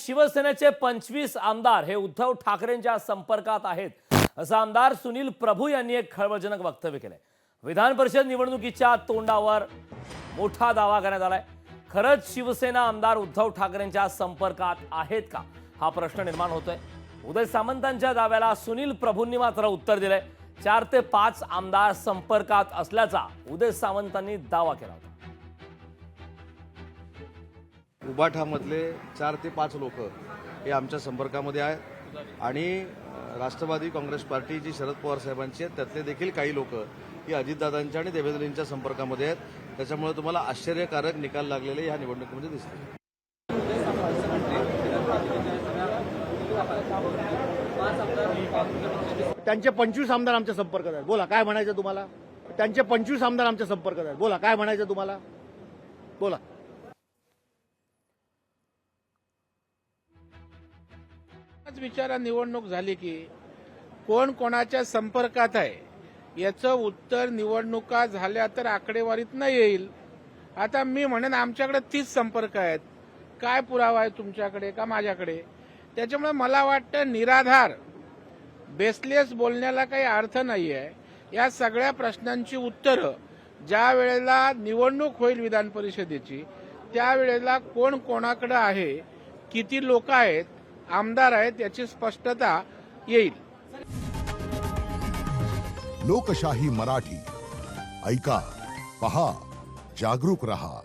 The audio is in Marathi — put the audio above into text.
शिवसेनेचे 25 आमदार हे उद्धव ठाकरेंच्या संपर्कात आहेत असं आमदार सुनील प्रभू यांनी एक खळबळजनक वक्तव्य केलंय। विधान परिषद निवडणुकीच्या तोंडावर मोठा दावा करण्यात आलाय। खरंच शिवसेना आमदार उद्धव ठाकरेंच्या संपर्कात आहेत का हा प्रश्न निर्माण होतोय। उदय सामंतांच्या दाव्याला सुनील प्रभूंनी मात्र उत्तर दिलंय। 4 ते 5 आमदार संपर्कात असल्याचा उदय सामंतांनी दावा केला होता। उबाठामधले 4 ते 5 लोक हे आमच्या संपर्कामध्ये आहेत आणि राष्ट्रवादी काँग्रेस पार्टी जी शरद पवार साहेबांची आहेत त्यातले देखील काही लोक ही अजितदादांच्या आणि देवेंद्रजींच्या संपर्कामध्ये आहेत। त्याच्यामुळे तुम्हाला आश्चर्यकारक निकाल लागलेले या निवडणुकीमध्ये दिसते। त्यांचे 25 आमदार आमच्या संपर्कात आहेत। बोला काय म्हणायचं तुम्हाला? त्यांचे 25 आमदार आमच्या संपर्कात आहेत। बोला काय म्हणायचं तुम्हाला? बोला। विचारा निवडणूक झाली की कोण कोणाच्या संपर्कात आहे याचं उत्तर निवडणुका झाल्या तर आकडेवारीत नाही येईल। आता मी म्हणेन आमच्याकडे 30 संपर्क आहेत, काय पुरावा आहे तुमच्याकडे का माझ्याकडे? त्याच्यामुळे मला वाटतं निराधार बेसलेस बोलण्याला काही अर्थ नाही आहे। या सगळ्या प्रश्नांची उत्तरं ज्या वेळेला निवडणूक होईल विधान परिषदेची त्यावेळेला कोण कोणाकडे आहे, किती लोक आहेत, आमदार आहेत याची स्पष्टता येईल। लोकशाही मराठी ऐका, पहा, जागरूक रहा।